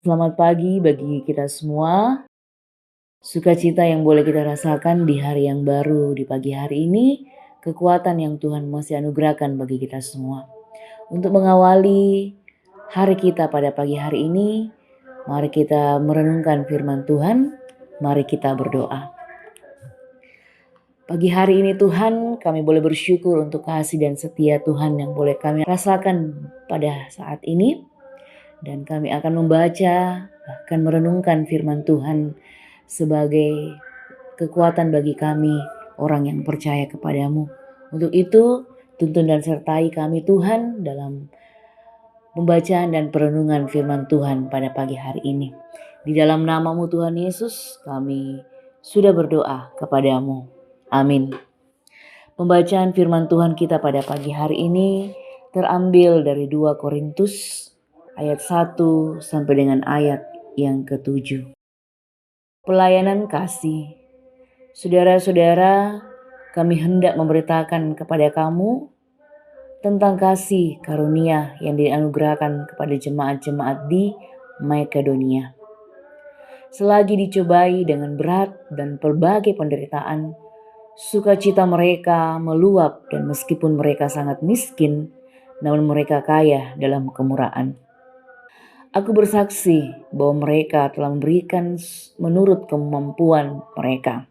Selamat pagi bagi kita semua. Sukacita yang boleh kita rasakan di hari yang baru, di pagi hari ini, kekuatan yang Tuhan masih anugerahkan bagi kita semua. Untuk mengawali hari kita pada pagi hari ini, mari kita merenungkan firman Tuhan, mari kita berdoa. Pagi hari ini Tuhan, kami boleh bersyukur untuk kasih dan setia Tuhan yang boleh kami rasakan pada saat ini. Dan kami akan membaca, bahkan merenungkan firman Tuhan sebagai kekuatan bagi kami, orang yang percaya kepadamu. Untuk itu, tuntun dan sertai kami Tuhan dalam pembacaan dan perenungan firman Tuhan pada pagi hari ini. Di dalam nama-Mu Tuhan Yesus, kami sudah berdoa kepadamu. Amin. Pembacaan firman Tuhan kita pada pagi hari ini terambil dari 2 Korintus ayat 1 sampai dengan ayat yang ke-7. Pelayanan kasih. Saudara-saudara, kami hendak memberitakan kepada kamu tentang kasih karunia yang dianugerahkan kepada jemaat-jemaat di Makedonia. Selagi dicobai dengan berat dan berbagai penderitaan, sukacita mereka meluap, dan meskipun mereka sangat miskin, namun mereka kaya dalam kemurahan. Aku bersaksi bahwa mereka telah memberikan menurut kemampuan mereka,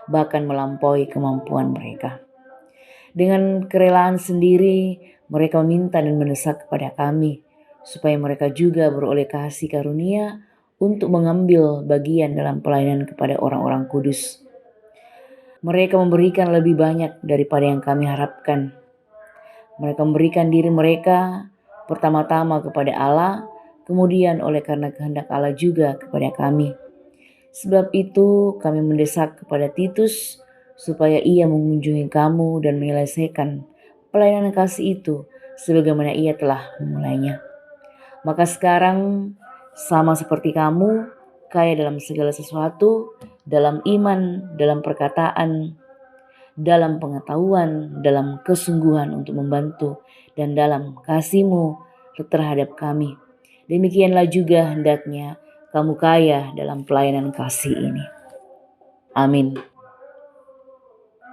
bahkan melampaui kemampuan mereka. Dengan kerelaan sendiri, mereka meminta dan mendesak kepada kami, supaya mereka juga beroleh kasih karunia untuk mengambil bagian dalam pelayanan kepada orang-orang kudus. Mereka memberikan lebih banyak daripada yang kami harapkan. Mereka memberikan diri mereka pertama-tama kepada Allah, kemudian oleh karena kehendak Allah juga kepada kami. Sebab itu kami mendesak kepada Titus supaya ia mengunjungi kamu dan menyelesaikan pelayanan kasih itu sebagaimana ia telah memulainya. Maka sekarang sama seperti kamu, kaya dalam segala sesuatu, dalam iman, dalam perkataan, dalam pengetahuan, dalam kesungguhan untuk membantu, dan dalam kasih-Mu terhadap kami. Demikianlah juga hendaknya kamu kaya dalam pelayanan kasih ini. Amin.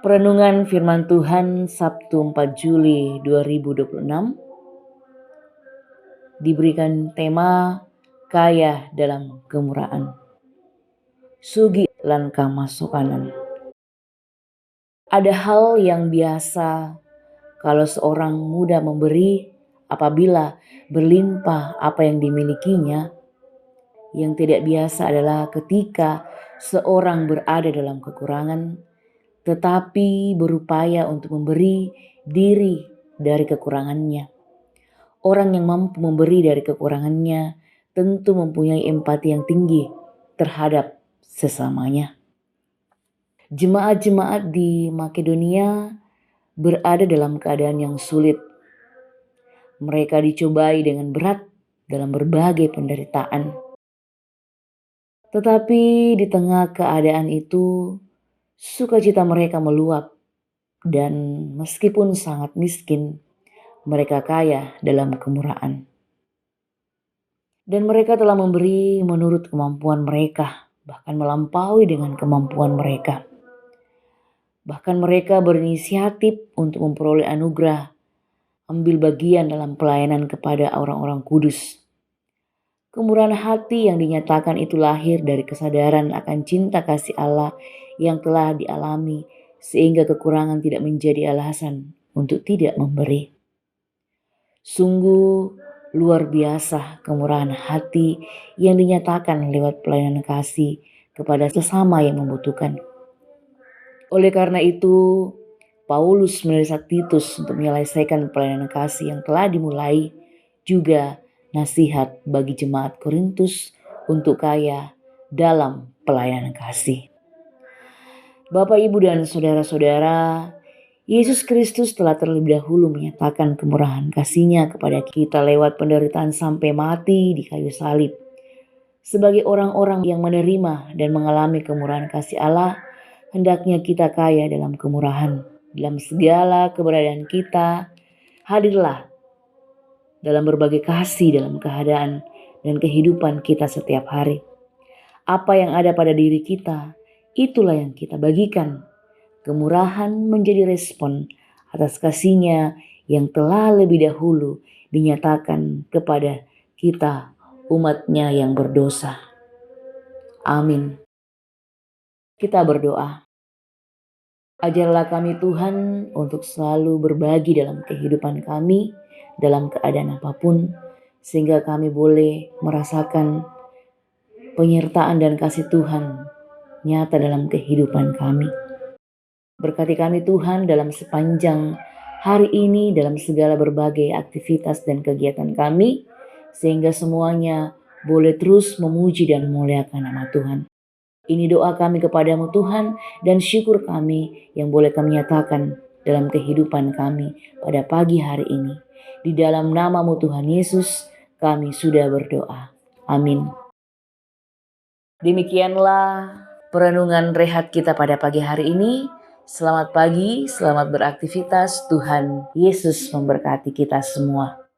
Perenungan firman Tuhan Sabtu 4 Juli 2026 diberikan tema kaya dalam kemurahan. Sugi lan kamasukanan. Ada hal yang biasa kalau seorang muda memberi apabila berlimpah apa yang dimilikinya. Yang tidak biasa adalah ketika seorang berada dalam kekurangan, tetapi berupaya untuk memberi diri dari kekurangannya. Orang yang mampu memberi dari kekurangannya tentu mempunyai empati yang tinggi terhadap sesamanya. Jemaat-jemaat di Makedonia berada dalam keadaan yang sulit. Mereka dicobai dengan berat dalam berbagai penderitaan. Tetapi di tengah keadaan itu, sukacita mereka meluap, dan meskipun sangat miskin, mereka kaya dalam kemurahan. Dan mereka telah memberi menurut kemampuan mereka, bahkan melampaui dengan kemampuan mereka. Bahkan mereka berinisiatif untuk memperoleh anugerah, ambil bagian dalam pelayanan kepada orang-orang kudus. Kemurahan hati yang dinyatakan itu lahir dari kesadaran akan cinta kasih Allah yang telah dialami, sehingga kekurangan tidak menjadi alasan untuk tidak memberi. Sungguh luar biasa kemurahan hati yang dinyatakan lewat pelayanan kasih kepada sesama yang membutuhkan. Oleh karena itu, Paulus mendesak Titus untuk menyelesaikan pelayanan kasih yang telah dimulai, juga nasihat bagi jemaat Korintus untuk kaya dalam pelayanan kasih. Bapak, Ibu, dan saudara-saudara, Yesus Kristus telah terlebih dahulu menyatakan kemurahan kasih-Nya kepada kita lewat penderitaan sampai mati di kayu salib. Sebagai orang-orang yang menerima dan mengalami kemurahan kasih Allah, hendaknya kita kaya dalam kemurahan. Dalam segala keberadaan kita, hadirlah dalam berbagai kasih dalam keadaan, dan kehidupan kita setiap hari. Apa yang ada pada diri kita, itulah yang kita bagikan. Kemurahan menjadi respon atas kasih-Nya yang telah lebih dahulu dinyatakan kepada kita, umat-Nya yang berdosa. Amin. Kita berdoa. Ajarlah kami Tuhan untuk selalu berbagi dalam kehidupan kami, dalam keadaan apapun, sehingga kami boleh merasakan penyertaan dan kasih Tuhan nyata dalam kehidupan kami. Berkati kami Tuhan dalam sepanjang hari ini, dalam segala berbagai aktivitas dan kegiatan kami, sehingga semuanya boleh terus memuji dan memuliakan nama Tuhan. Ini doa kami kepadamu Tuhan, dan syukur kami yang boleh kami nyatakan dalam kehidupan kami pada pagi hari ini. Di dalam namamu Tuhan Yesus kami sudah berdoa. Amin. Demikianlah perenungan rehat kita pada pagi hari ini. Selamat pagi, selamat beraktivitas. Tuhan Yesus memberkati kita semua.